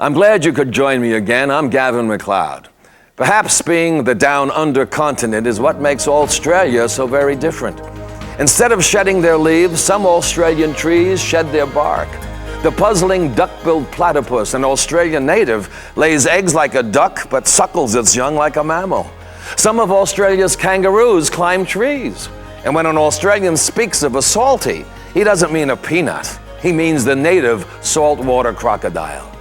I'm glad you could join me again. I'm Gavin MacLeod. Perhaps being the down-under continent is what makes Australia so very different. Instead of shedding their leaves, some Australian trees shed their bark. The puzzling duck-billed platypus, an Australian native, lays eggs like a duck but suckles its young like a mammal. Some of Australia's kangaroos climb trees. And when an Australian speaks of a salty, he doesn't mean a peanut. He means the native saltwater crocodile.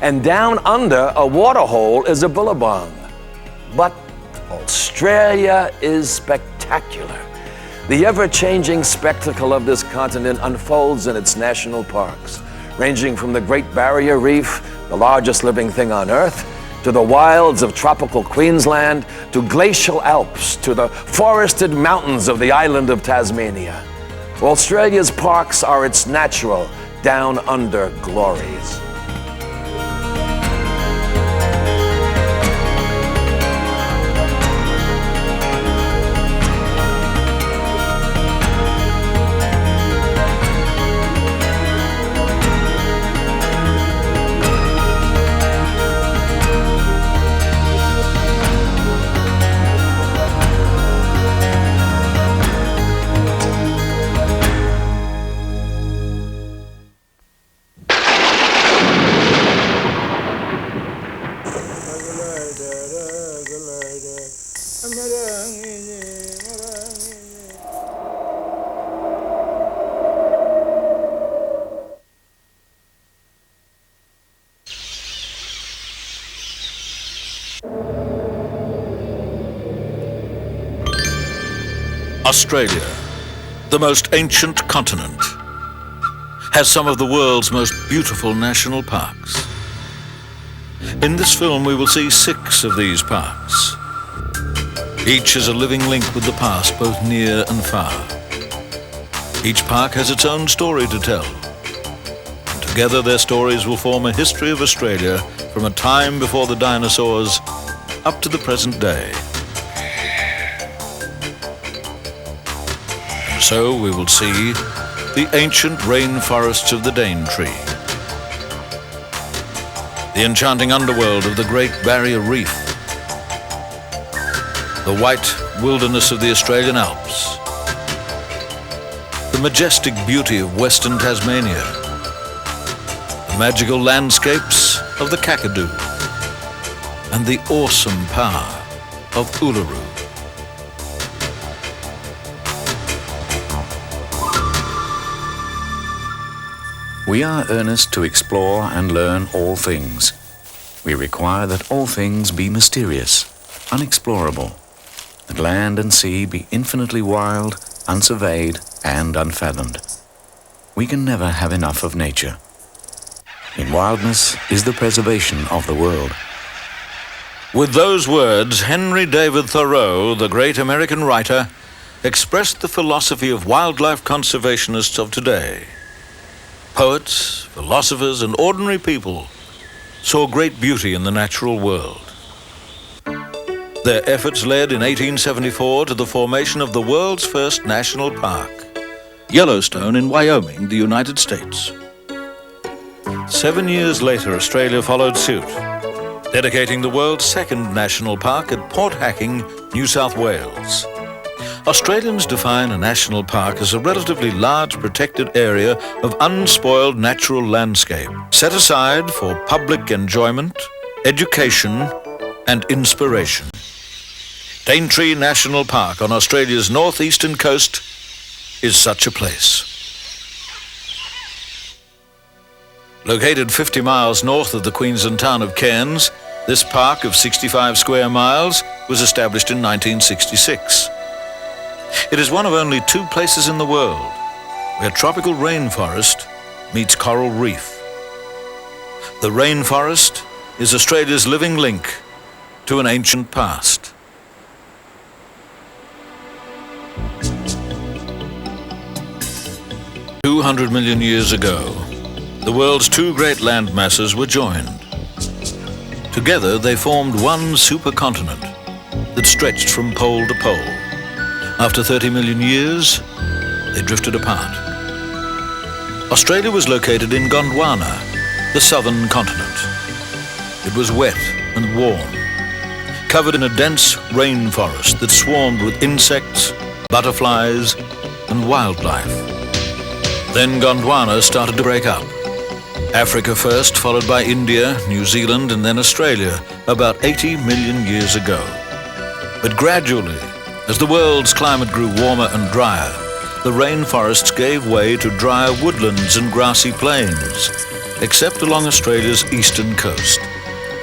And down under a waterhole is a billabong. But Australia is spectacular. The ever-changing spectacle of this continent unfolds in its national parks, ranging from the Great Barrier Reef, the largest living thing on Earth, to the wilds of tropical Queensland, to glacial Alps, to the forested mountains of the island of Tasmania. Australia's parks are its natural down-under glories. Australia, the most ancient continent, has some of the world's most beautiful national parks. In this film, we will see 6 of these parks. Each is a living link with the past, both near and far. Each park has its own story to tell. And together, their stories will form a history of Australia from a time before the dinosaurs up to the present day. So we will see the ancient rainforests of the Daintree, the enchanting underworld of the Great Barrier Reef, the white wilderness of the Australian Alps, the majestic beauty of Western Tasmania, the magical landscapes of the Kakadu, and the awesome power of Uluru. We are earnest to explore and learn all things. We require that all things be mysterious, unexplorable, that land and sea be infinitely wild, unsurveyed, and unfathomed. We can never have enough of nature. In wildness is the preservation of the world. With those words, Henry David Thoreau, the great American writer, expressed the philosophy of wildlife conservationists of today. Poets, philosophers, and ordinary people saw great beauty in the natural world. Their efforts led in 1874 to the formation of the world's first national park, Yellowstone in Wyoming, the United States. 7 years later, Australia followed suit, dedicating the world's second national park at Port Hacking, New South Wales. Australians define a national park as a relatively large protected area of unspoiled natural landscape, set aside for public enjoyment, education, and inspiration. Daintree National Park on Australia's northeastern coast is such a place. Located 50 miles north of the Queensland town of Cairns, this park of 65 square miles was established in 1966. It is one of only 2 places in the world where tropical rainforest meets coral reef. The rainforest is Australia's living link to an ancient past. "200 million years ago, the world's 2 great land masses were joined. Together, they formed one supercontinent that stretched from pole to pole. After 30 million years, they drifted apart. Australia was located in Gondwana, the southern continent. it was wet and warm, covered in a dense rainforest that swarmed with insects, butterflies, and wildlife. Then Gondwana started to break up. Africa first, followed by India, New Zealand, and then Australia, about 80 million years ago. But gradually, as the world's climate grew warmer and drier, the rainforests gave way to drier woodlands and grassy plains, except along Australia's eastern coast.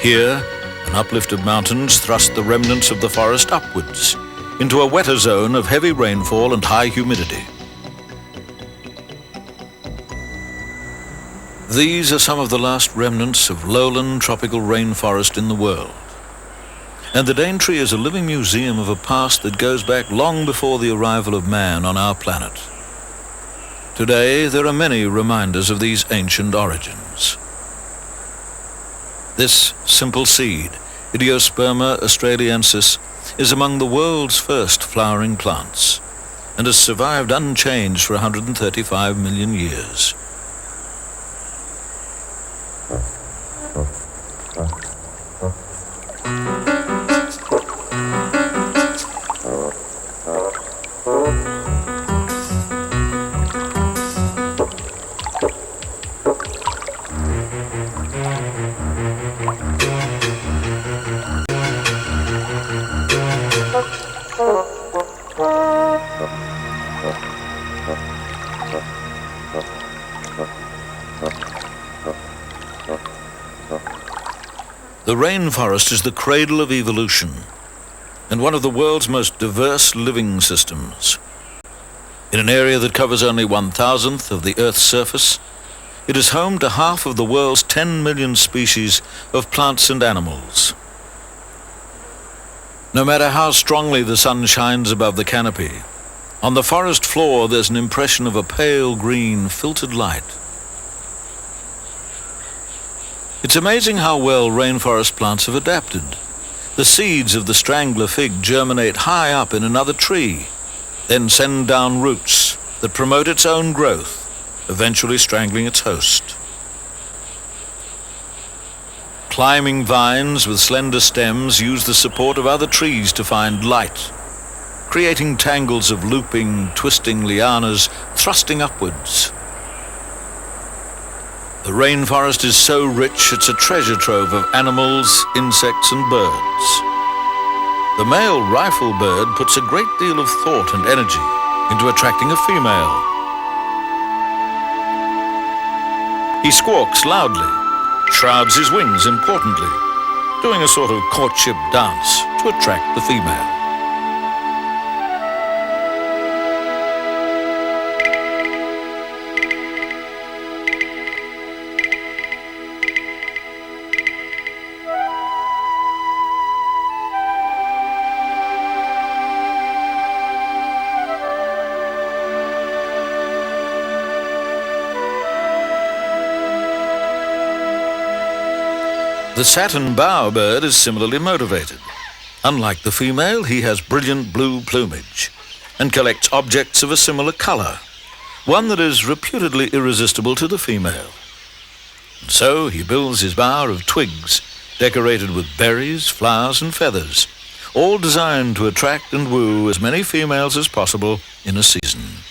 Here, an uplift of mountains thrust the remnants of the forest upwards into a wetter zone of heavy rainfall and high humidity. These are some of the last remnants of lowland tropical rainforest in the world. And the Daintree is a living museum of a past that goes back long before the arrival of man on our planet. Today, there are many reminders of these ancient origins. This simple seed, Idiosperma australiensis, is among the world's first flowering plants and has survived unchanged for 135 million years. The rainforest is the cradle of evolution and one of the world's most diverse living systems. In an area that covers only 1/1000th of the Earth's surface, it is home to half of the world's 10 million species of plants and animals. No matter how strongly the sun shines above the canopy, on the forest floor there's an impression of a pale green filtered light. It's amazing how well rainforest plants have adapted. The seeds of the strangler fig germinate high up in another tree, then send down roots that promote its own growth, eventually strangling its host. Climbing vines with slender stems use the support of other trees to find light, creating tangles of looping, twisting lianas thrusting upwards. The rainforest is so rich it's a treasure trove of animals, insects, and birds. The male riflebird puts a great deal of thought and energy into attracting a female. He squawks loudly, shrouds his wings importantly, doing a sort of courtship dance to attract the female. The satin bowerbird is similarly motivated. Unlike the female, he has brilliant blue plumage and collects objects of a similar color, one that is reputedly irresistible to the female. And so he builds his bower of twigs, decorated with berries, flowers, and feathers, all designed to attract and woo as many females as possible in a season.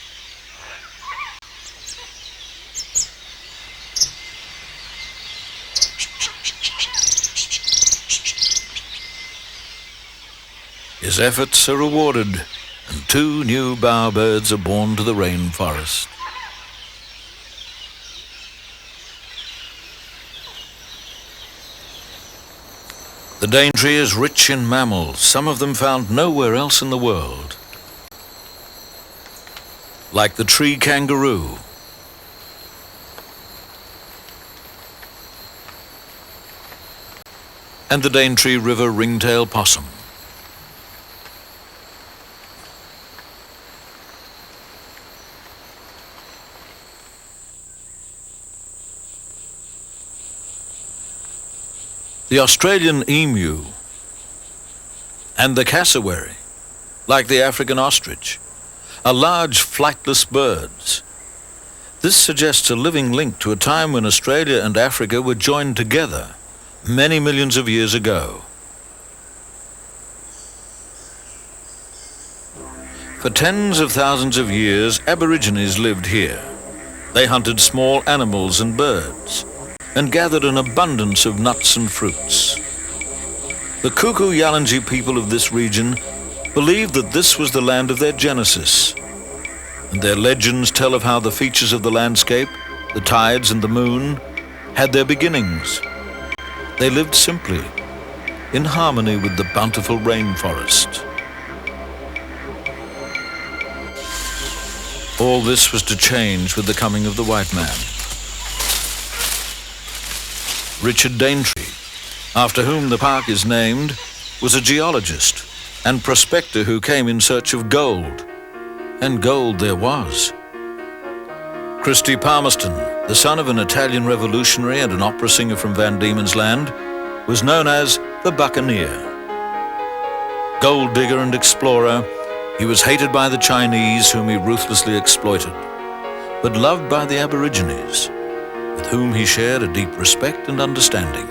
His efforts are rewarded, and 2 new bowerbirds are born to the rainforest. The Daintree is rich in mammals, some of them found nowhere else in the world. Like the tree kangaroo, and the Daintree River ringtail possum. The Australian emu and the cassowary, like the African ostrich, are large flightless birds. This suggests a living link to a time when Australia and Africa were joined together many millions of years ago. For tens of thousands of years, Aborigines lived here. They hunted small animals and birds, and gathered an abundance of nuts and fruits. The Kuku-Yalanji people of this region believed that this was the land of their genesis, and their legends tell of how the features of the landscape, the tides and the moon, had their beginnings. They lived simply, in harmony with the bountiful rainforest. All this was to change with the coming of the white man. Richard Daintree, after whom the park is named, was a geologist and prospector who came in search of gold. And gold there was. Christy Palmerston, the son of an Italian revolutionary and an opera singer from Van Diemen's Land, was known as the Buccaneer. Gold digger and explorer, he was hated by the Chinese, whom he ruthlessly exploited, but loved by the Aborigines, with whom he shared a deep respect and understanding.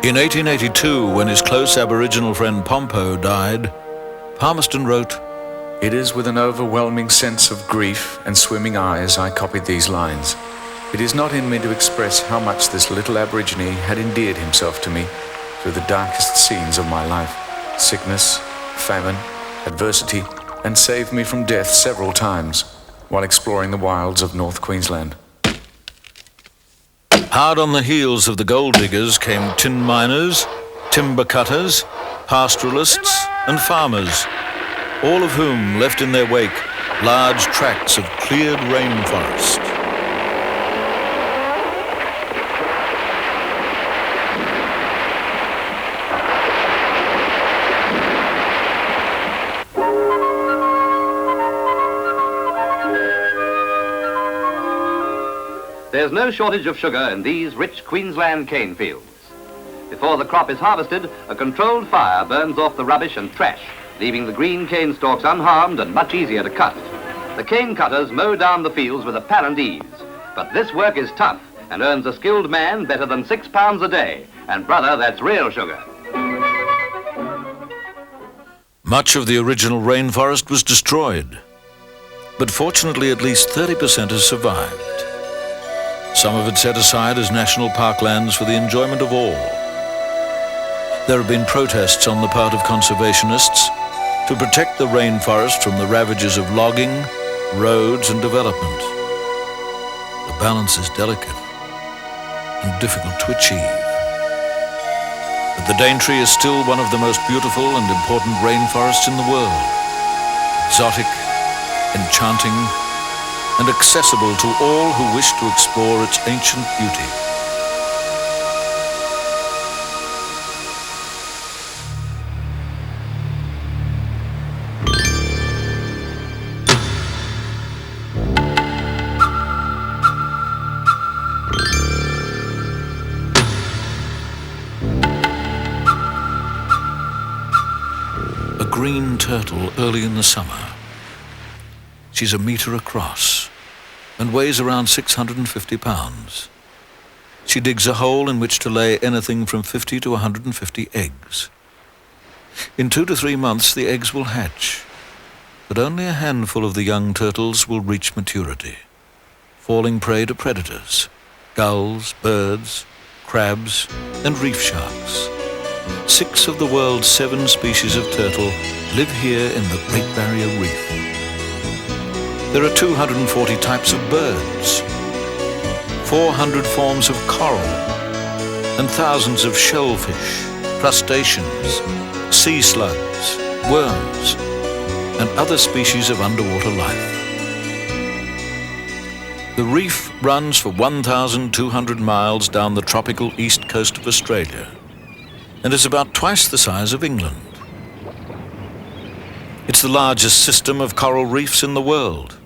In 1882, when his close Aboriginal friend Pompo died, Palmerston wrote, It is with an overwhelming sense of grief and swimming eyes I copied these lines. It is not in me to express how much this little Aborigine had endeared himself to me through the darkest scenes of my life, sickness, famine, adversity, and saved me from death several times while exploring the wilds of North Queensland. Hard on the heels of the gold diggers came tin miners, timber cutters, pastoralists, and farmers, all of whom left in their wake large tracts of cleared rainforest. There's no shortage of sugar in these rich Queensland cane fields. Before the crop is harvested, a controlled fire burns off the rubbish and trash, leaving the green cane stalks unharmed and much easier to cut. The cane cutters mow down the fields with apparent ease, but this work is tough and earns a skilled man better than £6 a day. And brother, that's real sugar. Much of the original rainforest was destroyed, but fortunately at least 30% has survived. Some of it set aside as national parklands for the enjoyment of all. There have been protests on the part of conservationists to protect the rainforest from the ravages of logging, roads and development. The balance is delicate and difficult to achieve. But the Daintree is still one of the most beautiful and important rainforests in the world. Exotic, enchanting, and accessible to all who wish to explore its ancient beauty. A green turtle early in the summer. She's 1 meter across and weighs around 650 pounds. She digs a hole in which to lay anything from 50 to 150 eggs. In 2 to 3 months, the eggs will hatch, but only a handful of the young turtles will reach maturity, falling prey to predators, gulls, birds, crabs, and reef sharks. 6 of the world's 7 species of turtle live here in the Great Barrier Reef. There are 240 types of birds, 400 forms of coral, and thousands of shellfish, crustaceans, sea slugs, worms, and other species of underwater life. The reef runs for 1,200 miles down the tropical east coast of Australia and is about twice the size of England. It's the largest system of coral reefs in the world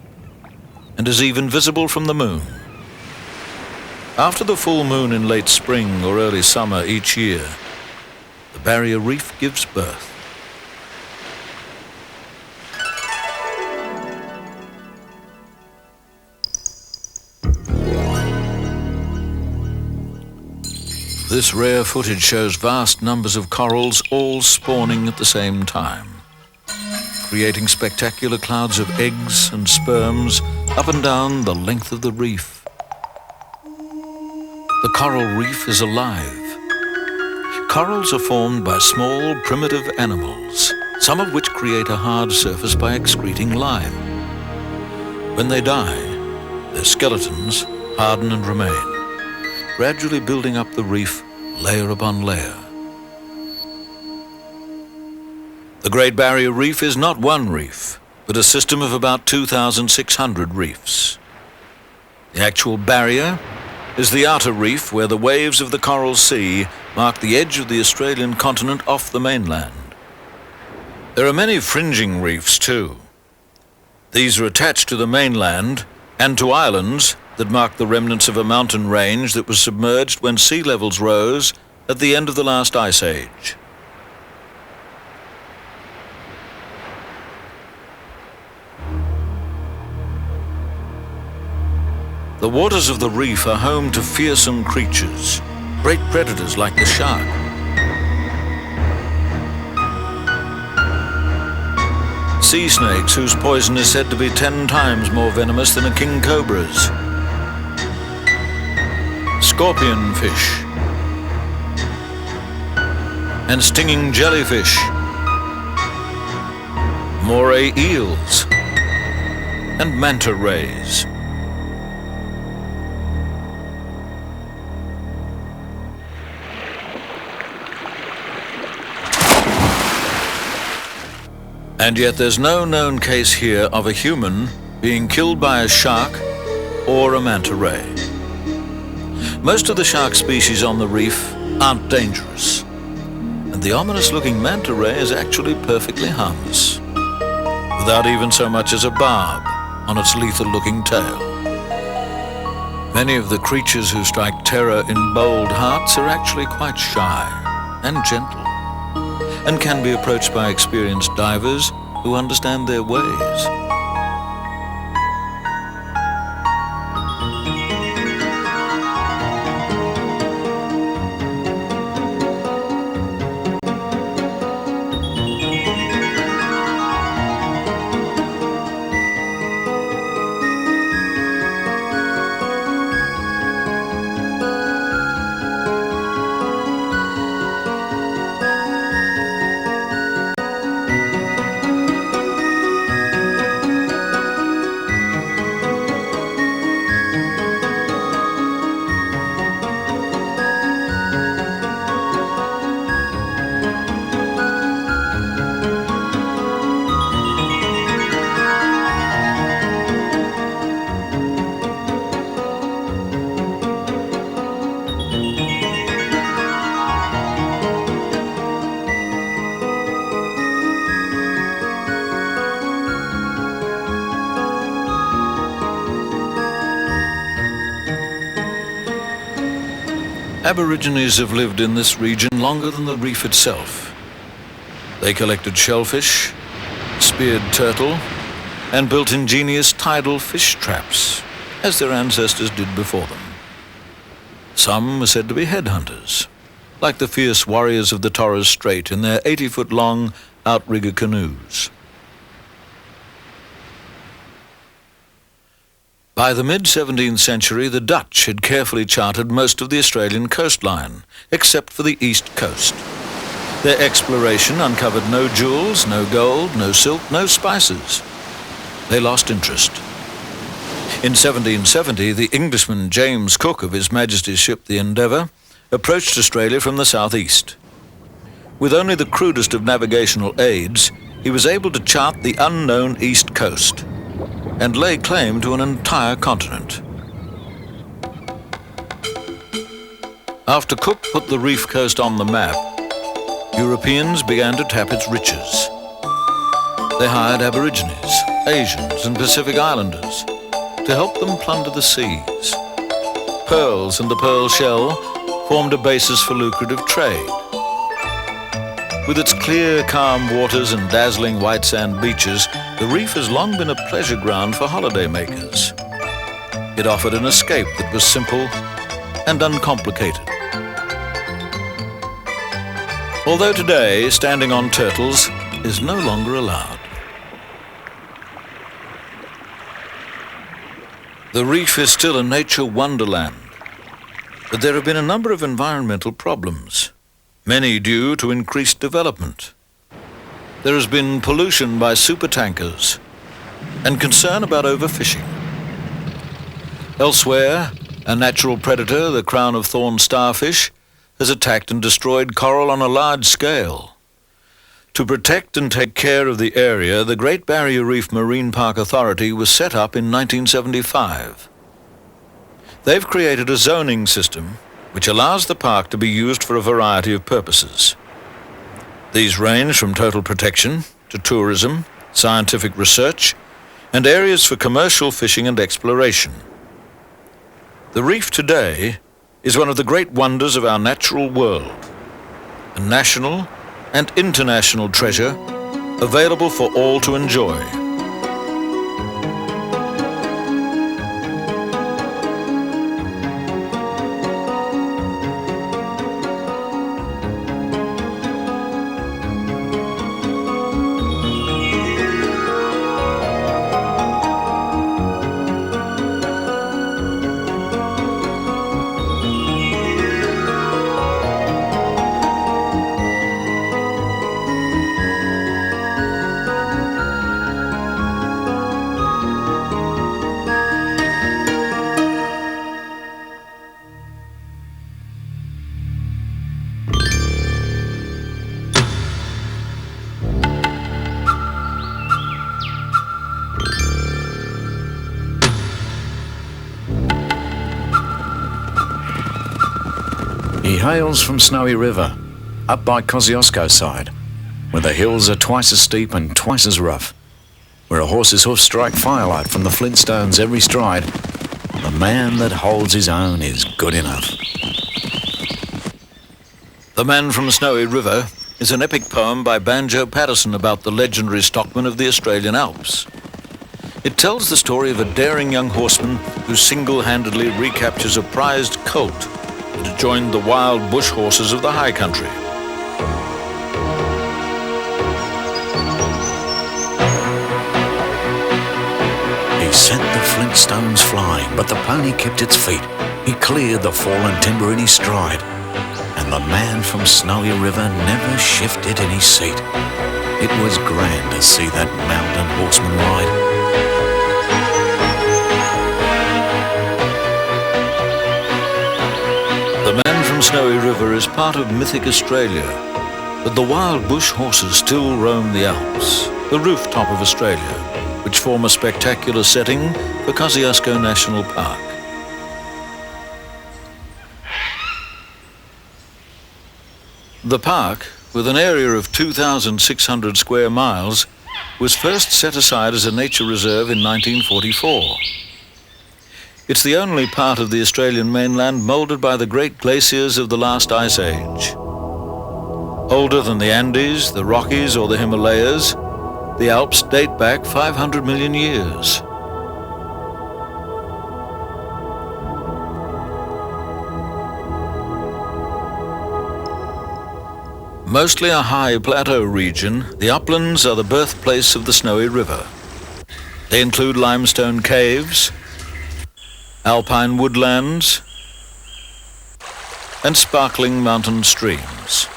and is even visible from the moon. After the full moon in late spring or early summer each year, the Barrier Reef gives birth. This rare footage shows vast numbers of corals all spawning at the same time, creating spectacular clouds of eggs and sperms up and down the length of the reef. The coral reef is alive. Corals are formed by small, primitive animals, some of which create a hard surface by excreting lime. When they die, their skeletons harden and remain, gradually building up the reef layer upon layer. The Great Barrier Reef is not one reef, but a system of about 2,600 reefs. The actual barrier is the outer reef where the waves of the Coral Sea mark the edge of the Australian continent off the mainland. There are many fringing reefs too. These are attached to the mainland and to islands that mark the remnants of a mountain range that was submerged when sea levels rose at the end of the last ice age. The waters of the reef are home to fearsome creatures, great predators like the shark. Sea snakes whose poison is said to be 10 times more venomous than a king cobra's. Scorpion fish and stinging jellyfish, moray eels and manta rays. And yet there's no known case here of a human being killed by a shark or a manta ray. Most of the shark species on the reef aren't dangerous, and the ominous-looking manta ray is actually perfectly harmless, without even so much as a barb on its lethal-looking tail. Many of the creatures who strike terror in bold hearts are actually quite shy and gentle, and can be approached by experienced divers who understand their ways. Aborigines have lived in this region longer than the reef itself. They collected shellfish, speared turtle, and built ingenious tidal fish traps, as their ancestors did before them. Some were said to be headhunters, like the fierce warriors of the Torres Strait in their 80-foot-long outrigger canoes. By the mid-17th century, the Dutch had carefully charted most of the Australian coastline, except for the east coast. Their exploration uncovered no jewels, no gold, no silk, no spices. They lost interest. In 1770, the Englishman James Cook of His Majesty's ship the Endeavour approached Australia from the southeast. With only the crudest of navigational aids, he was able to chart the unknown east coast and lay claim to an entire continent. After Cook put the reef coast on the map, Europeans began to tap its riches. They hired Aborigines, Asians, and Pacific Islanders to help them plunder the seas. Pearls and the pearl shell formed a basis for lucrative trade. With its clear, calm waters and dazzling white sand beaches, the reef has long been a pleasure ground for holidaymakers. It offered an escape that was simple and uncomplicated. Although today standing on turtles is no longer allowed. The reef is still a nature wonderland, but there have been a number of environmental problems, many due to increased development. There has been pollution by supertankers and concern about overfishing. Elsewhere, a natural predator, the crown of thorn starfish, has attacked and destroyed coral on a large scale. To protect and take care of the area, the Great Barrier Reef Marine Park Authority was set up in 1975. They've created a zoning system which allows the park to be used for a variety of purposes. These range from total protection to tourism, scientific research, and areas for commercial fishing and exploration. The reef today is one of the great wonders of our natural world, a national and international treasure available for all to enjoy. He hails from Snowy River, up by Kosciuszko side, where the hills are twice as steep and twice as rough, where a horse's hoofs strike firelight from the flintstones every stride. The man that holds his own is good enough. The Man from Snowy River is an epic poem by Banjo Patterson about the legendary stockman of the Australian Alps. It tells the story of a daring young horseman who single-handedly recaptures a prized colt that had joined the wild bush horses of the high country. He sent the flintstones flying, but the pony kept its feet. He cleared the fallen timber in his stride, and the man from Snowy River never shifted in his seat. It was grand to see that mountain horseman ride. The Man from Snowy River is part of mythic Australia, but the wild bush horses still roam the Alps, the rooftop of Australia, which form a spectacular setting for Kosciuszko National Park. The park, with an area of 2,600 square miles, was first set aside as a nature reserve in 1944. It's the only part of the Australian mainland moulded by the great glaciers of the last ice age. Older than the Andes, the Rockies, or the Himalayas, the Alps date back 500 million years. Mostly a high plateau region, the uplands are the birthplace of the Snowy River. They include limestone caves, alpine woodlands, and sparkling mountain streams.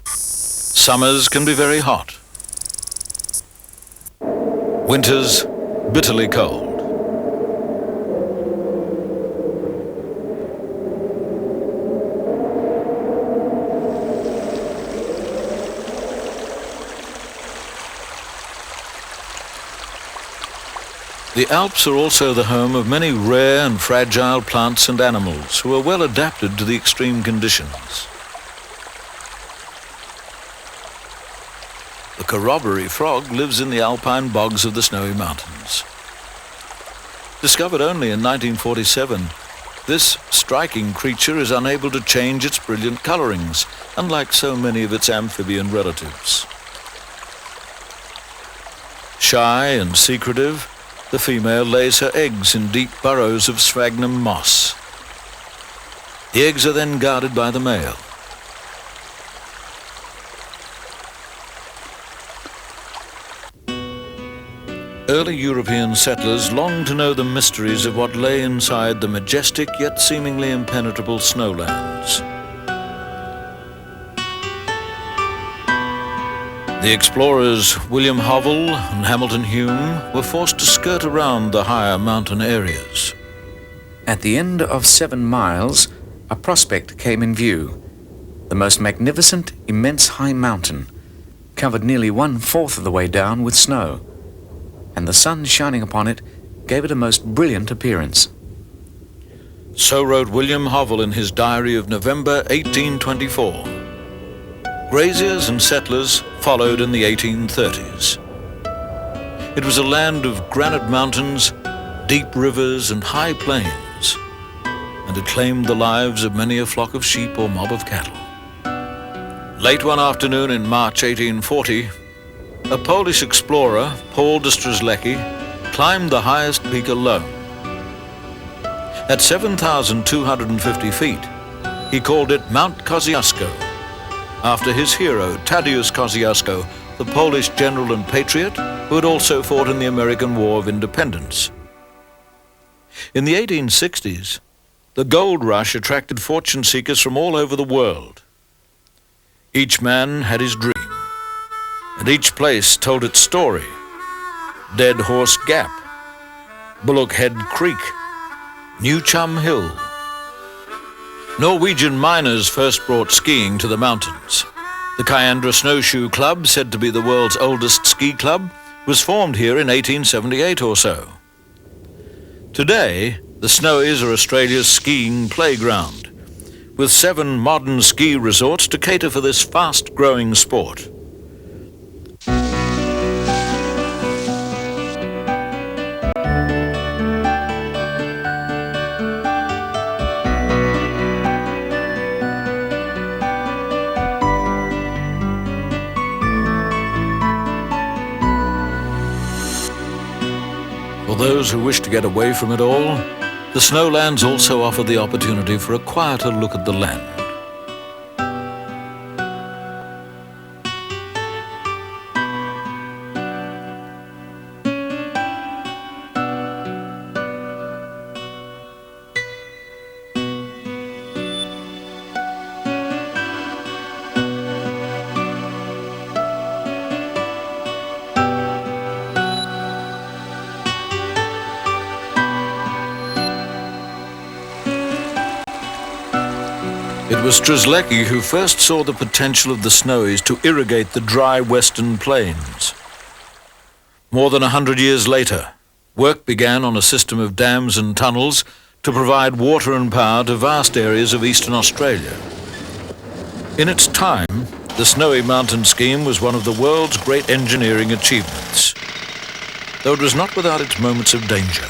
Summers can be very hot. Winters bitterly cold. The Alps are also the home of many rare and fragile plants and animals who are well adapted to the extreme conditions. The corroboree frog lives in the alpine bogs of the Snowy Mountains. Discovered only in 1947, this striking creature is unable to change its brilliant colorings, unlike so many of its amphibian relatives. Shy and secretive, the female lays her eggs in deep burrows of sphagnum moss. The eggs are then guarded by the male. Early European settlers longed to know the mysteries of what lay inside the majestic yet seemingly impenetrable snowlands. The explorers William Hovell and Hamilton Hume were forced to skirt around the higher mountain areas. At the end of 7 miles, a prospect came in view. The most magnificent, immense high mountain, covered nearly 1/4 of the way down with snow, and the sun shining upon it gave it a most brilliant appearance. So wrote William Hovell in his diary of November 1824. Graziers and settlers followed in the 1830s. It was a land of granite mountains, deep rivers and high plains, and it claimed the lives of many a flock of sheep or mob of cattle. Late one afternoon in March 1840, a Polish explorer, Paul de Strzelecki, climbed the highest peak alone. At 7,250 feet, he called it Mount Kosciuszko, after his hero, Tadeusz Kosciuszko, the Polish general and patriot who had also fought in the American War of Independence. In the 1860s, the gold rush attracted fortune seekers from all over the world. Each man had his dream, and each place told its story. Dead Horse Gap, Bullock Head Creek, New Chum Hill. Norwegian miners first brought skiing to the mountains. The Kiandra Snowshoe Club, said to be the world's oldest ski club, was formed here in 1878 or so. Today, the Snowies are Australia's skiing playground, with 7 modern ski resorts to cater for this fast-growing sport. For those who wish to get away from it all, the snowlands also offer the opportunity for a quieter look at the land. It was Strzelecki who first saw the potential of the Snowies to irrigate the dry western plains. More than 100 years later, work began on a system of dams and tunnels to provide water and power to vast areas of eastern Australia. In its time, the Snowy Mountain Scheme was one of the world's great engineering achievements, though it was not without its moments of danger.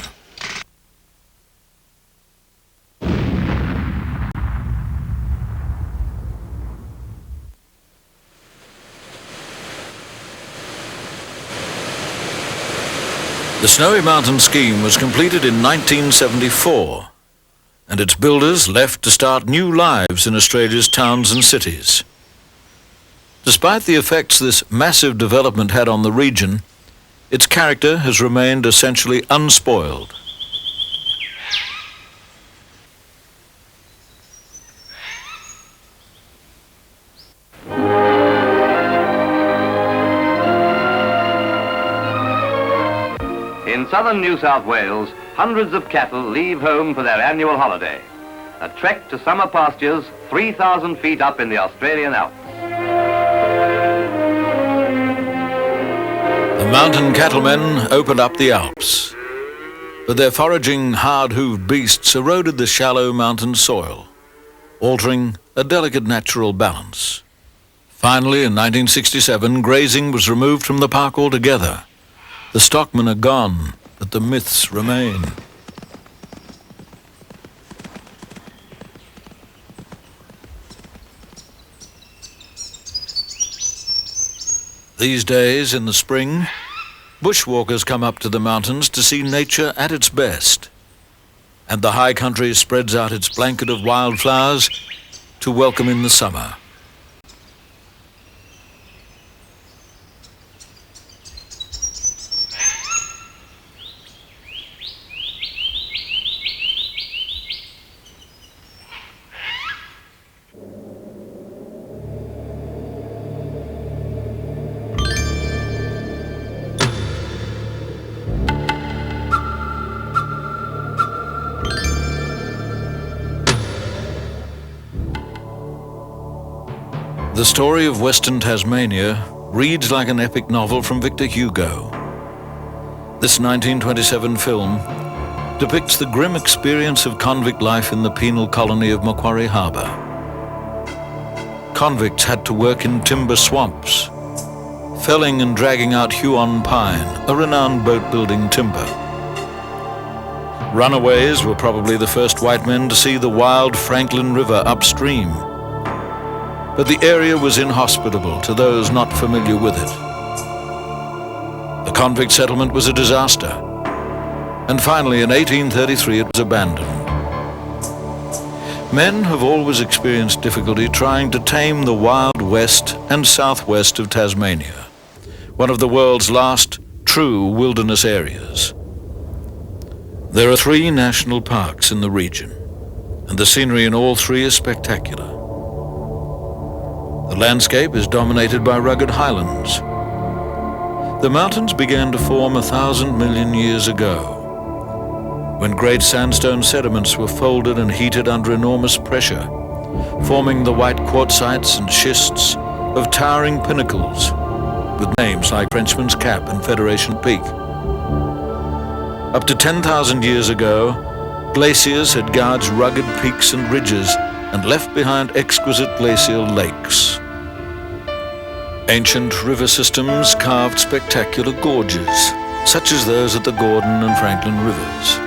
The Snowy Mountain Scheme was completed in 1974, and its builders left to start new lives in Australia's towns and cities. Despite the effects this massive development had on the region, its character has remained essentially unspoiled. In southern New South Wales, hundreds of cattle leave home for their annual holiday. A trek to summer pastures 3,000 feet up in the Australian Alps. The mountain cattlemen opened up the Alps, but their foraging, hard-hooved beasts eroded the shallow mountain soil, altering a delicate natural balance. Finally, in 1967, grazing was removed from the park altogether. The stockmen are gone, but the myths remain. These days, in the spring, bushwalkers come up to the mountains to see nature at its best, and the high country spreads out its blanket of wildflowers to welcome in the summer. The story of Western Tasmania reads like an epic novel from Victor Hugo. This 1927 film depicts the grim experience of convict life in the penal colony of Macquarie Harbour. Convicts had to work in timber swamps, felling and dragging out Huon pine, a renowned boat-building timber. Runaways were probably the first white men to see the wild Franklin River upstream, but the area was inhospitable to those not familiar with it. The convict settlement was a disaster, and finally in 1833 it was abandoned. Men have always experienced difficulty trying to tame the wild west and southwest of Tasmania, one of the world's last true wilderness areas. There are 3 national parks in the region, and the scenery in all 3 is spectacular. The landscape is dominated by rugged highlands. The mountains began to form 1,000 million years ago, when great sandstone sediments were folded and heated under enormous pressure, forming the white quartzites and schists of towering pinnacles with names like Frenchman's Cap and Federation Peak. Up to 10,000 years ago, glaciers had gouged rugged peaks and ridges and left behind exquisite glacial lakes. Ancient river systems carved spectacular gorges, such as those at the Gordon and Franklin rivers,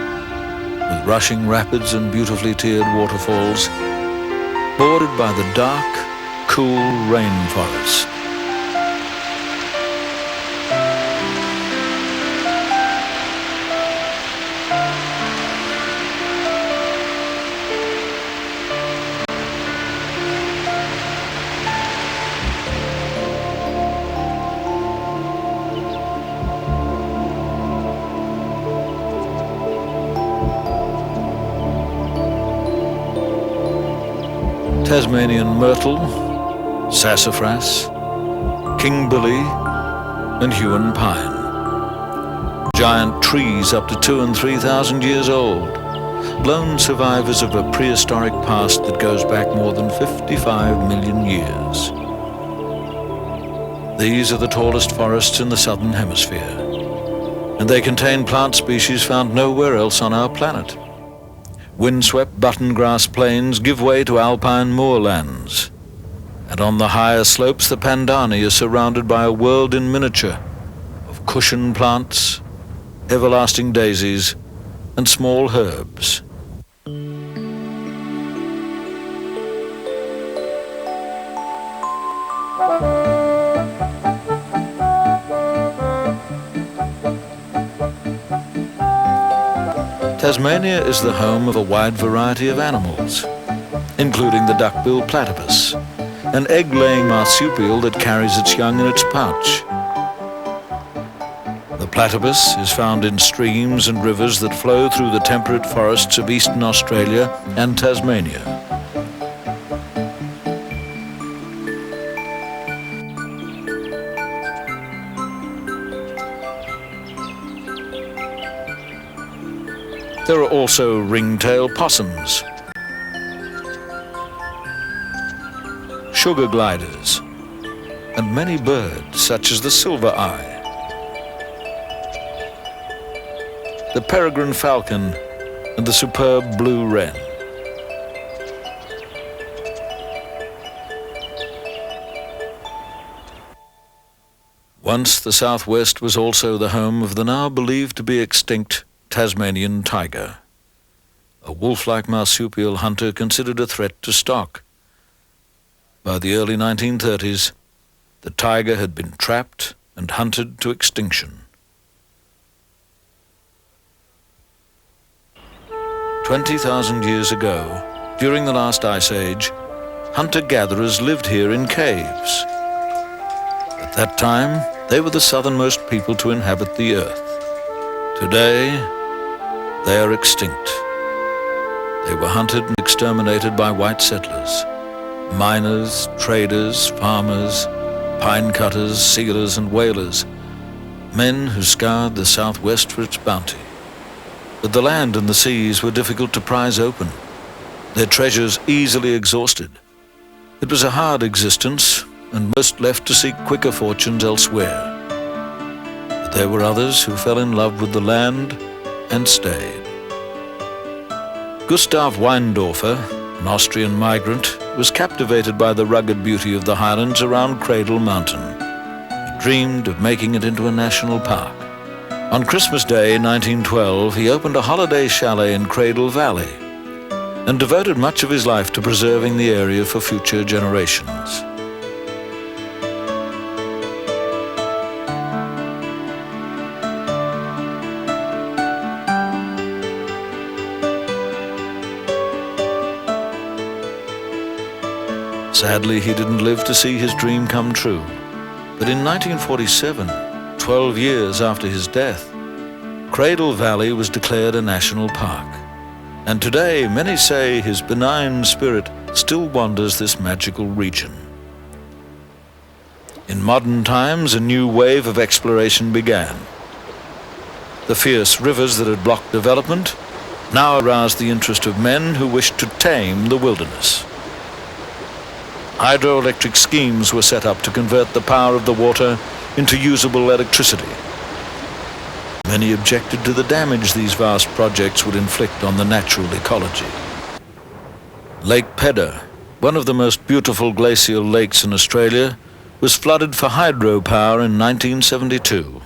with rushing rapids and beautifully tiered waterfalls, bordered by the dark, cool rainforest. Tasmanian myrtle, sassafras, kingbilly, and Huon pine. Giant trees up to 2,000 and 3,000 years old, lone survivors of a prehistoric past that goes back more than 55 million years. These are the tallest forests in the southern hemisphere, and they contain plant species found nowhere else on our planet. Windswept buttongrass plains give way to alpine moorlands, and on the higher slopes the Pandani is surrounded by a world in miniature of cushion plants, everlasting daisies, and small herbs. Tasmania is the home of a wide variety of animals, including the duck-billed platypus, an egg-laying marsupial that carries its young in its pouch. The platypus is found in streams and rivers that flow through the temperate forests of eastern Australia and Tasmania. There are also ringtail possums, sugar gliders, and many birds such as the silver-eye, the peregrine falcon, and the superb blue wren. Once the southwest was also the home of the now believed to be extinct Tasmanian tiger, a wolf-like marsupial hunter considered a threat to stock. By the early 1930s, the tiger had been trapped and hunted to extinction. 20,000 years ago, during the last ice age, hunter-gatherers lived here in caves. At that time, they were the southernmost people to inhabit the earth. Today, they are extinct. They were hunted and exterminated by white settlers, miners, traders, farmers, pine cutters, sealers, and whalers, men who scoured the southwest for its bounty. But the land and the seas were difficult to prise open, their treasures easily exhausted. It was a hard existence, and most left to seek quicker fortunes elsewhere. But there were others who fell in love with the land and stayed. Gustav Weindorfer, an Austrian migrant, was captivated by the rugged beauty of the highlands around Cradle Mountain. He dreamed of making it into a national park. On Christmas Day 1912, he opened a holiday chalet in Cradle Valley and devoted much of his life to preserving the area for future generations. Sadly, he didn't live to see his dream come true. But in 1947, 12 years after his death, Cradle Valley was declared a national park. And today, many say his benign spirit still wanders this magical region. In modern times, a new wave of exploration began. The fierce rivers that had blocked development now aroused the interest of men who wished to tame the wilderness. Hydroelectric schemes were set up to convert the power of the water into usable electricity. Many objected to the damage these vast projects would inflict on the natural ecology. Lake Pedder, one of the most beautiful glacial lakes in Australia, was flooded for hydropower in 1972.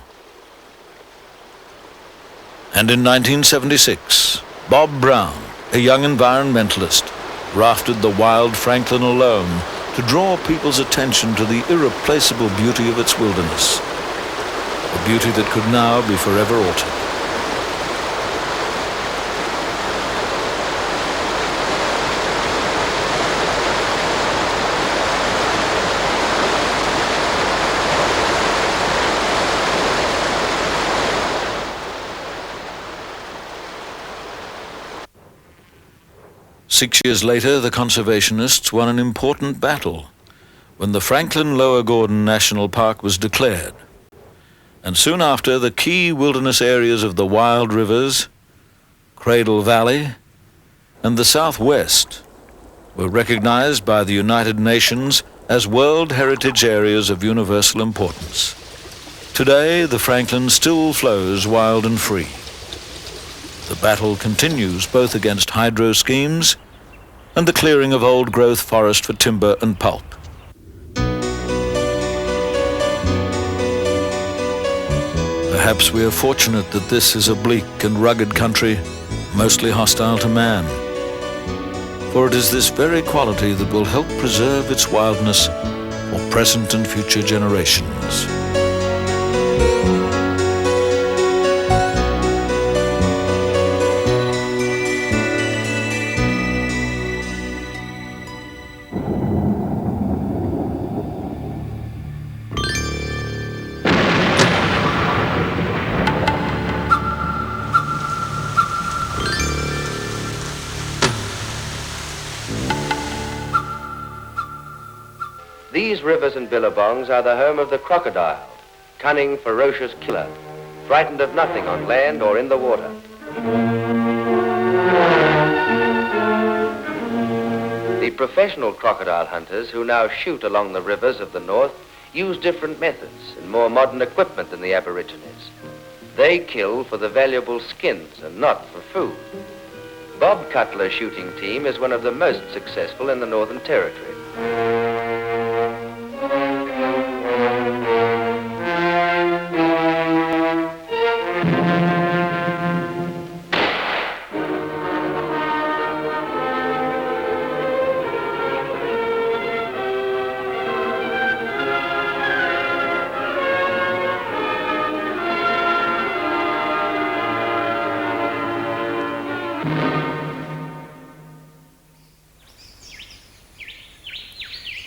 And in 1976, Bob Brown, a young environmentalist, rafted the wild Franklin alone to draw people's attention to the irreplaceable beauty of its wilderness, a beauty that could now be forever altered. Six years later, the conservationists won an important battle when the Franklin Lower Gordon National Park was declared. And soon after, the key wilderness areas of the Wild Rivers, Cradle Valley, and the Southwest were recognized by the United Nations as World Heritage Areas of universal importance. Today, the Franklin still flows wild and free. The battle continues both against hydro schemes and the clearing of old-growth forest for timber and pulp. Perhaps we are fortunate that this is a bleak and rugged country, mostly hostile to man. For it is this very quality that will help preserve its wildness for present and future generations. These rivers and billabongs are the home of the crocodile, cunning, ferocious killer, frightened of nothing on land or in the water. The professional crocodile hunters who now shoot along the rivers of the north use different methods and more modern equipment than the Aborigines. They kill for the valuable skins and not for food. Bob Cutler's shooting team is one of the most successful in the Northern Territory.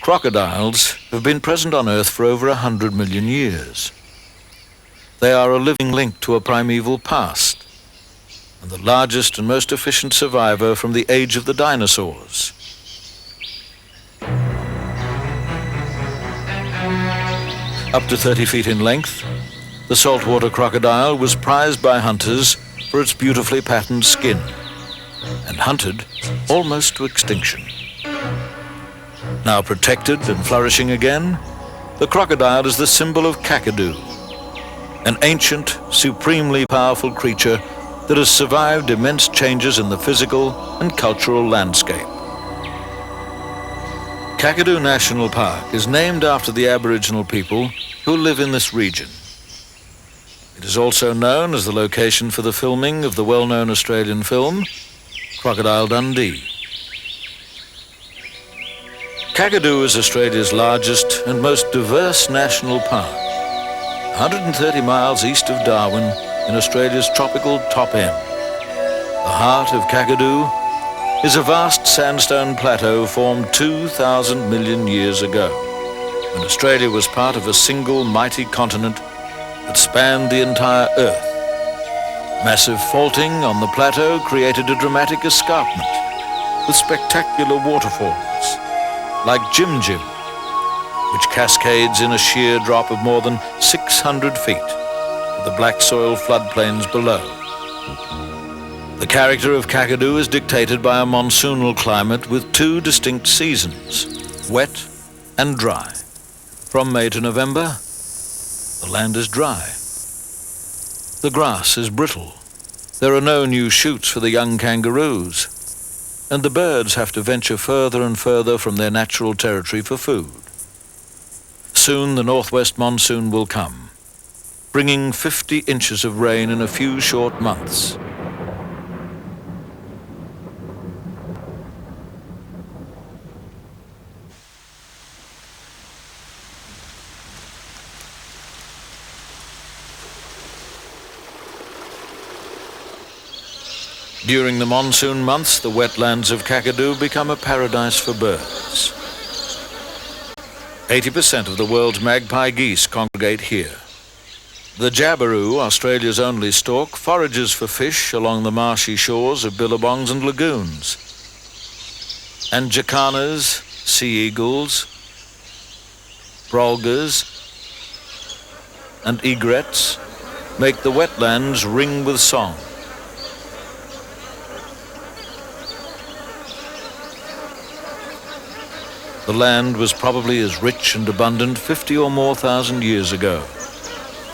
Crocodiles have been present on Earth for over 100 million years. They are a living link to a primeval past, and the largest and most efficient survivor from the age of the dinosaurs. Up to 30 feet in length, the saltwater crocodile was prized by hunters for its beautifully patterned skin, and hunted almost to extinction. Now protected and flourishing again, the crocodile is the symbol of Kakadu, an ancient, supremely powerful creature that has survived immense changes in the physical and cultural landscape. Kakadu National Park is named after the Aboriginal people who live in this region. It is also known as the location for the filming of the well-known Australian film, Crocodile Dundee. Kakadu is Australia's largest and most diverse national park, 130 miles east of Darwin in Australia's tropical top end. The heart of Kakadu is a vast sandstone plateau formed 2,000 million years ago, when Australia was part of a single mighty continent that spanned the entire Earth. Massive faulting on the plateau created a dramatic escarpment with spectacular waterfalls, like Jim Jim, which cascades in a sheer drop of more than 600 feet to the black soil floodplains below. The character of Kakadu is dictated by a monsoonal climate with two distinct seasons, wet and dry. From May to November, the land is dry. The grass is brittle. There are no new shoots for the young kangaroos, and the birds have to venture further and further from their natural territory for food. Soon the northwest monsoon will come, bringing 50 inches of rain in a few short months. During the monsoon months, the wetlands of Kakadu become a paradise for birds. 80% of the world's magpie geese congregate here. The jabiru, Australia's only stork, forages for fish along the marshy shores of billabongs and lagoons. And jacanas, sea eagles, brolgas, and egrets make the wetlands ring with song. The land was probably as rich and abundant 50 or more thousand years ago,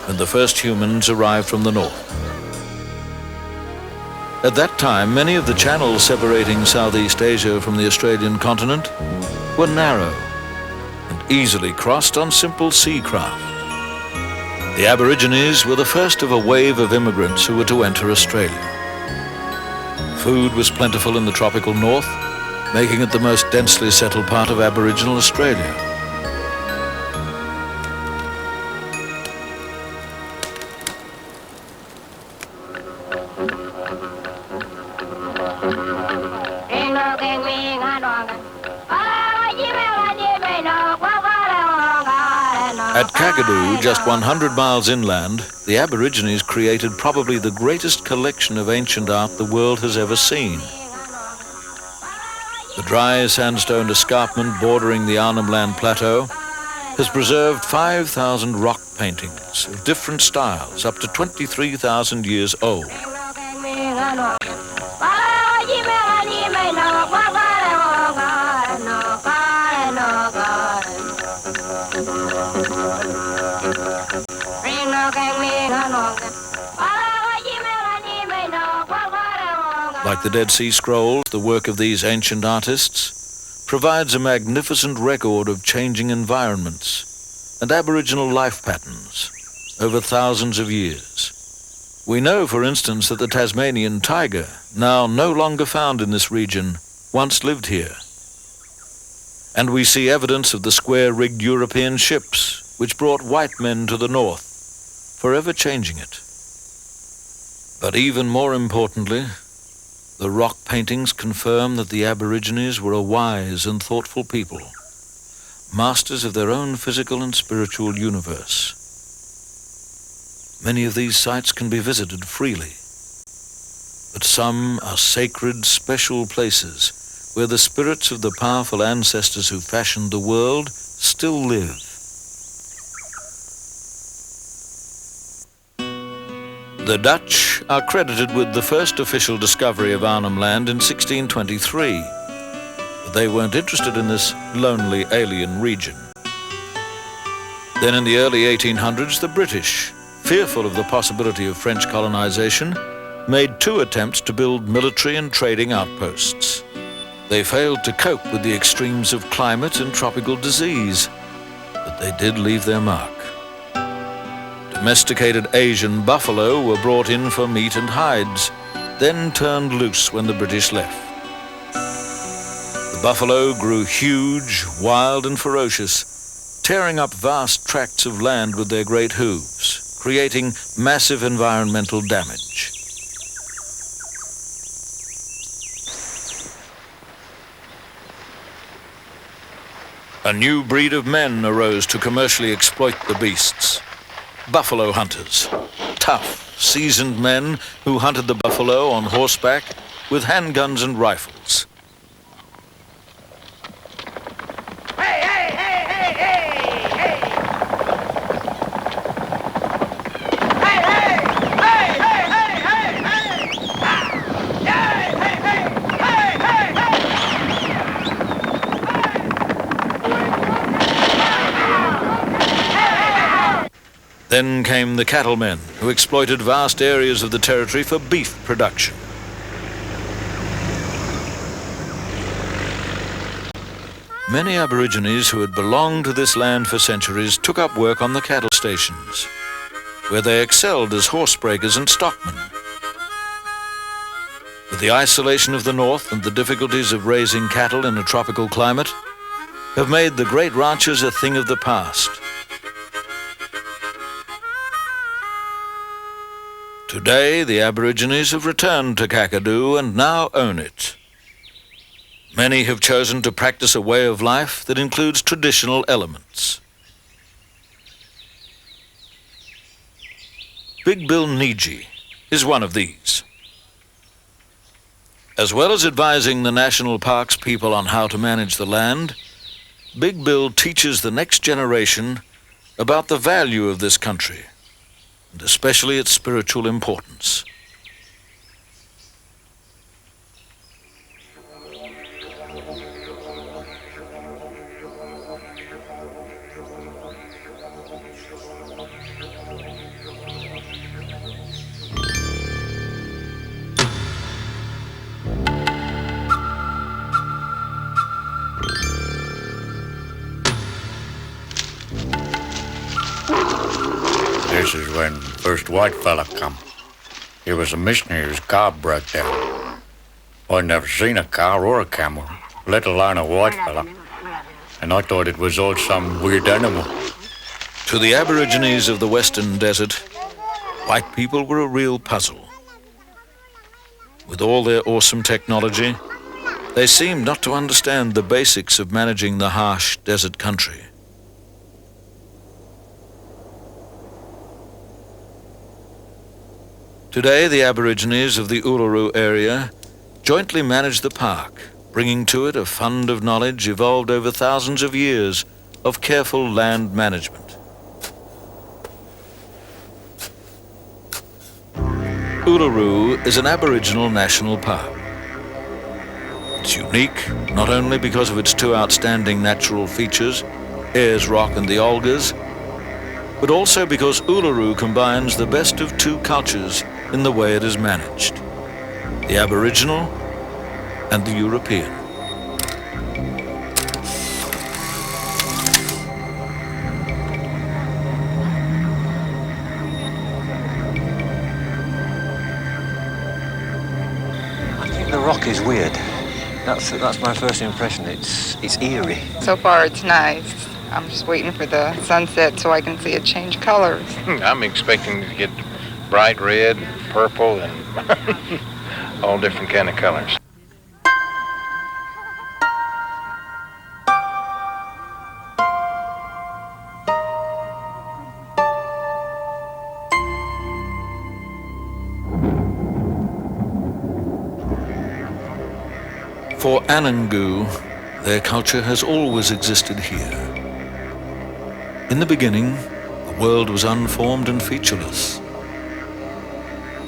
when the first humans arrived from the north. At that time, many of the channels separating Southeast Asia from the Australian continent were narrow and easily crossed on simple sea craft. The Aborigines were the first of a wave of immigrants who were to enter Australia. Food was plentiful in the tropical north, making it the most densely settled part of Aboriginal Australia. At Kakadu, just 100 miles inland, the Aborigines created probably the greatest collection of ancient art the world has ever seen. The dry sandstone escarpment bordering the Arnhem Land Plateau has preserved 5,000 rock paintings of different styles up to 23,000 years old. Like the Dead Sea Scrolls, the work of these ancient artists provides a magnificent record of changing environments and Aboriginal life patterns over thousands of years. We know, for instance, that the Tasmanian tiger, now no longer found in this region, once lived here. And we see evidence of the square-rigged European ships which brought white men to the north, forever changing it. But even more importantly, the rock paintings confirm that the Aborigines were a wise and thoughtful people, masters of their own physical and spiritual universe. Many of these sites can be visited freely, but some are sacred, special places where the spirits of the powerful ancestors who fashioned the world still live. The Dutch are credited with the first official discovery of Arnhem Land in 1623. But they weren't interested in this lonely alien region. Then in the early 1800s, the British, fearful of the possibility of French colonization, made 2 attempts to build military and trading outposts. They failed to cope with the extremes of climate and tropical disease, but they did leave their mark. Domesticated Asian buffalo were brought in for meat and hides, then turned loose when the British left. The buffalo grew huge, wild and ferocious, tearing up vast tracts of land with their great hooves, creating massive environmental damage. A new breed of men arose to commercially exploit the beasts. Buffalo hunters, tough, seasoned men who hunted the buffalo on horseback with handguns and rifles. Then came the cattlemen, who exploited vast areas of the territory for beef production. Many Aborigines who had belonged to this land for centuries took up work on the cattle stations, where they excelled as horsebreakers and stockmen. But the isolation of the north and the difficulties of raising cattle in a tropical climate have made the great ranches a thing of the past. Today, the Aborigines have returned to Kakadu and now own it. Many have chosen to practice a way of life that includes traditional elements. Big Bill Niji is one of these. As well as advising the national parks people on how to manage the land, Big Bill teaches the next generation about the value of this country, and especially its spiritual importance. This is when the first white fella come. He was a missionary whose car broke down. I'd never seen a car or a camel, let alone a white fella. And I thought it was all some weird animal. To the Aborigines of the Western Desert, white people were a real puzzle. With all their awesome technology, they seemed not to understand the basics of managing the harsh desert country. Today, the Aborigines of the Uluru area jointly manage the park, bringing to it a fund of knowledge evolved over thousands of years of careful land management. Uluru is an Aboriginal national park. It's unique not only because of its 2 outstanding natural features, Ayers Rock and the Olgas, but also because Uluru combines the best of 2 cultures in the way it is managed, the Aboriginal and the European. I think the rock is weird. That's my first impression. It's eerie. So far it's nice. I'm just waiting for the sunset so I can see it change colors. I'm expecting to get bright red, purple, and all different kind of colors. For Anangu, their culture has always existed here. In the beginning, the world was unformed and featureless.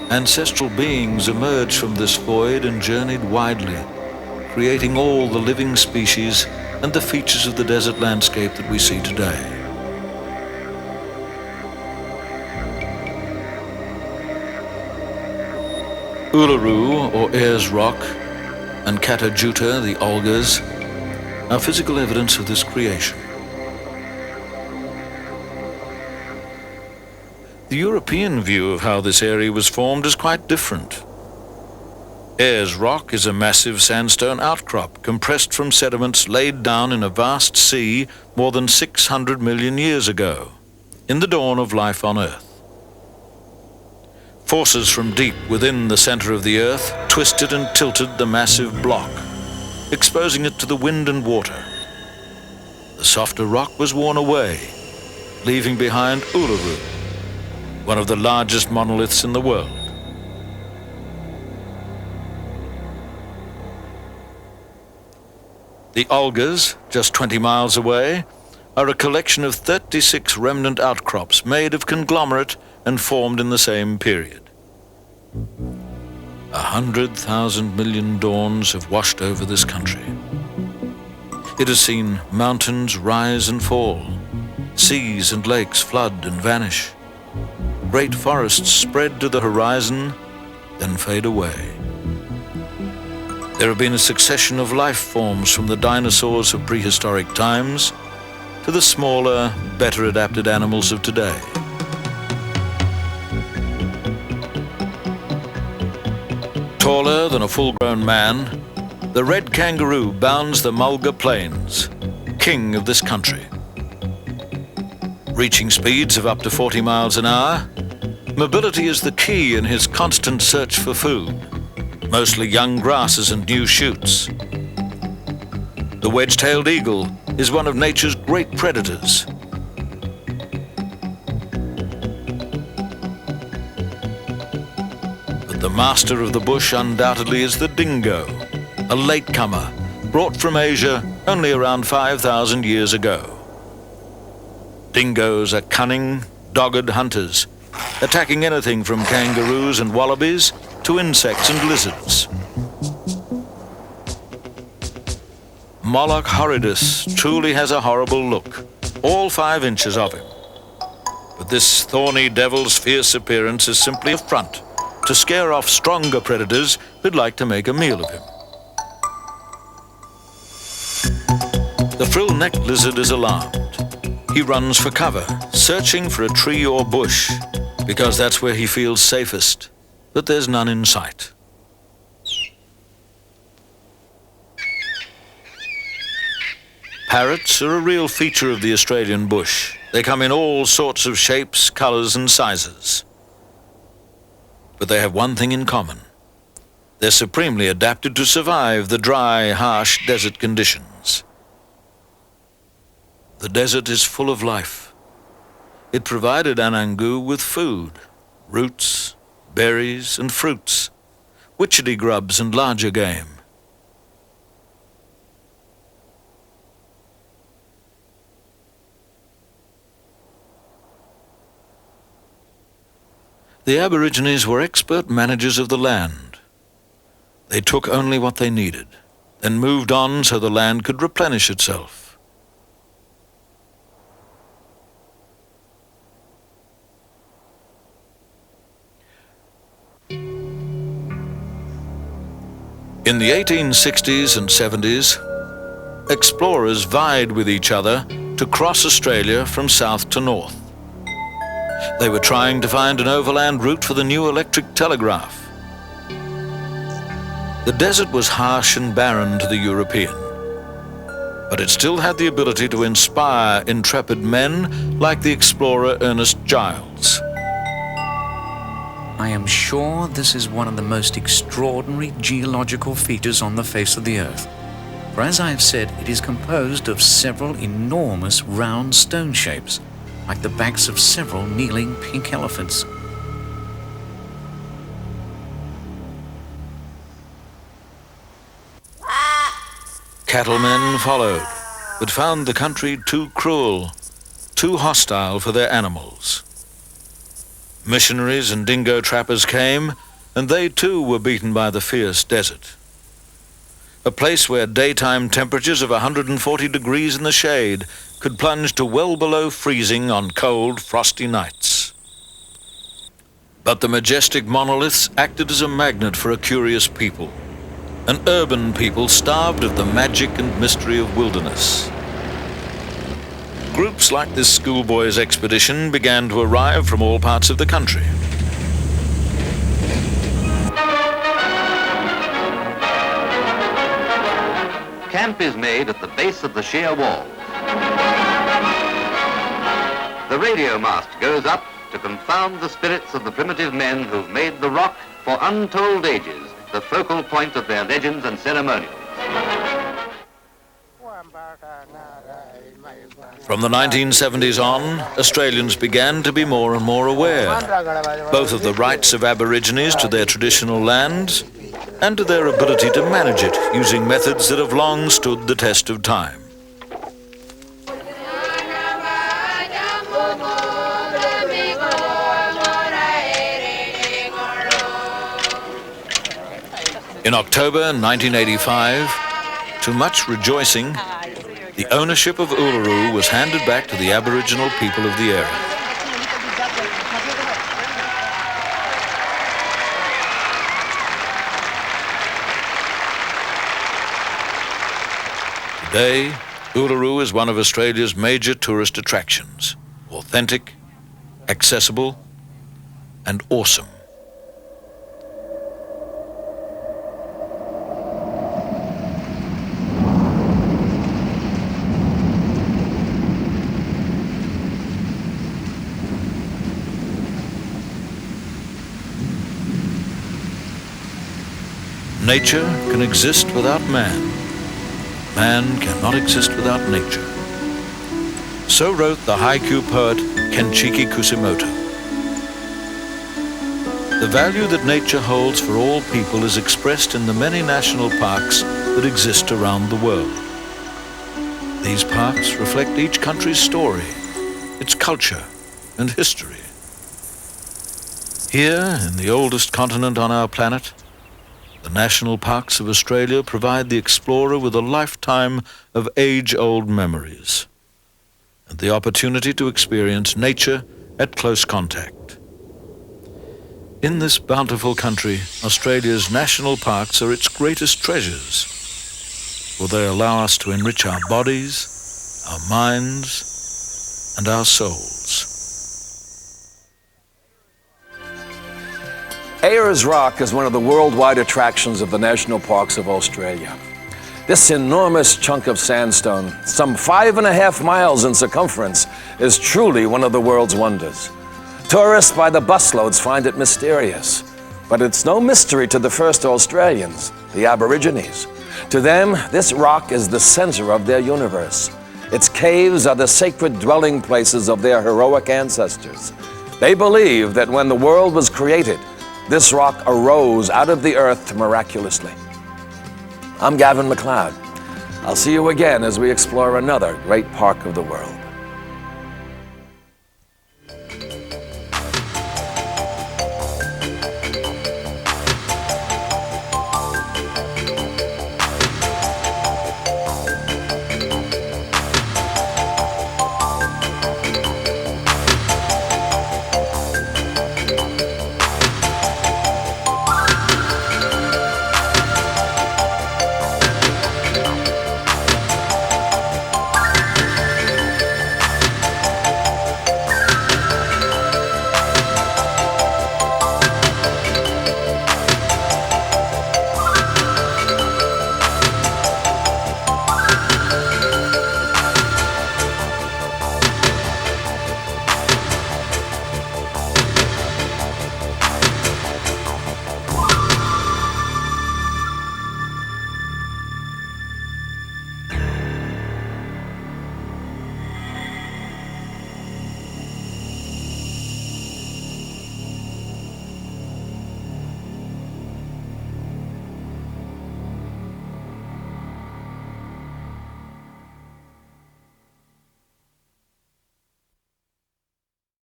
Ancestral beings emerged from this void and journeyed widely, creating all the living species and the features of the desert landscape that we see today. Uluru, or Ayers Rock, and Katajuta, the Olgas, are physical evidence of this creation. The European view of how this area was formed is quite different. Ayers Rock is a massive sandstone outcrop compressed from sediments laid down in a vast sea more than 600 million years ago, in the dawn of life on Earth. Forces from deep within the center of the Earth twisted and tilted the massive block, exposing it to the wind and water. The softer rock was worn away, leaving behind Uluru, one of the largest monoliths in the world. The Olgas, just 20 miles away, are a collection of 36 remnant outcrops made of conglomerate and formed in the same period. 100,000 million dawns have washed over this country. It has seen mountains rise and fall, seas and lakes flood and vanish, great forests spread to the horizon, then fade away. There have been a succession of life forms from the dinosaurs of prehistoric times to the smaller, better adapted animals of today. Taller than a full-grown man, the red kangaroo bounds the Mulga Plains, king of this country. Reaching speeds of up to 40 miles an hour, mobility is the key in his constant search for food, mostly young grasses and new shoots. The wedge-tailed eagle is one of nature's great predators. But the master of the bush undoubtedly is the dingo, a latecomer brought from Asia only around 5,000 years ago. Dingoes are cunning, dogged hunters, attacking anything from kangaroos and wallabies to insects and lizards. Moloch horridus truly has a horrible look, all 5 inches of him. But this thorny devil's fierce appearance is simply a front to scare off stronger predators who'd like to make a meal of him. The frill-necked lizard is alarmed. He runs for cover, searching for a tree or bush, because that's where he feels safest, but there's none in sight. Parrots are a real feature of the Australian bush. They come in all sorts of shapes, colors, and sizes. But they have one thing in common. They're supremely adapted to survive the dry, harsh desert conditions. The desert is full of life. It provided Anangu with food, roots, berries, and fruits, witchetty grubs and larger game. The Aborigines were expert managers of the land. They took only what they needed, then moved on so the land could replenish itself. In the 1860s and 70s, explorers vied with each other to cross Australia from south to north. They were trying to find an overland route for the new electric telegraph. The desert was harsh and barren to the European, but it still had the ability to inspire intrepid men like the explorer Ernest Giles. I am sure this is one of the most extraordinary geological features on the face of the Earth. For as I have said, it is composed of several enormous round stone shapes, like the backs of several kneeling pink elephants. Cattlemen followed, but found the country too cruel, too hostile for their animals. Missionaries and dingo trappers came, and they too were beaten by the fierce desert. a place where daytime temperatures of 140 degrees in the shade could plunge to well below freezing on cold, frosty nights. But the majestic monoliths acted as a magnet for a curious people, an urban people starved of the magic and mystery of wilderness. Groups like this schoolboys' expedition began to arrive from all parts of the country. Camp is made at the base of the sheer wall. The radio mast goes up to confound the spirits of the primitive men who've made the rock for untold ages the focal point of their legends and ceremonials. From the 1970s on, Australians began to be more and more aware, both of the rights of Aborigines to their traditional lands and to their ability to manage it using methods that have long stood the test of time. In October 1985, to much rejoicing, the ownership of Uluru was handed back to the Aboriginal people of the area. Today, Uluru is one of Australia's major tourist attractions, authentic, accessible, and awesome. Nature can exist without man. Man cannot exist without nature. So wrote the haiku poet Kenchiki Kusimoto. The value that nature holds for all people is expressed in the many national parks that exist around the world. These parks reflect each country's story, its culture and history. Here, in the oldest continent on our planet, the national parks of Australia provide the explorer with a lifetime of age-old memories and the opportunity to experience nature at close contact. In this bountiful country, Australia's national parks are its greatest treasures, for they allow us to enrich our bodies, our minds, and our souls. Ayers Rock is one of the worldwide attractions of the national parks of Australia. This enormous chunk of sandstone, some 5.5 miles in circumference, is truly one of the world's wonders. Tourists by the busloads find it mysterious, but it's no mystery to the first Australians, the Aborigines. To them, this rock is the center of their universe. Its caves are the sacred dwelling places of their heroic ancestors. They believe that when the world was created, this rock arose out of the earth miraculously. I'm Gavin MacLeod. I'll see you again as we explore another great park of the world.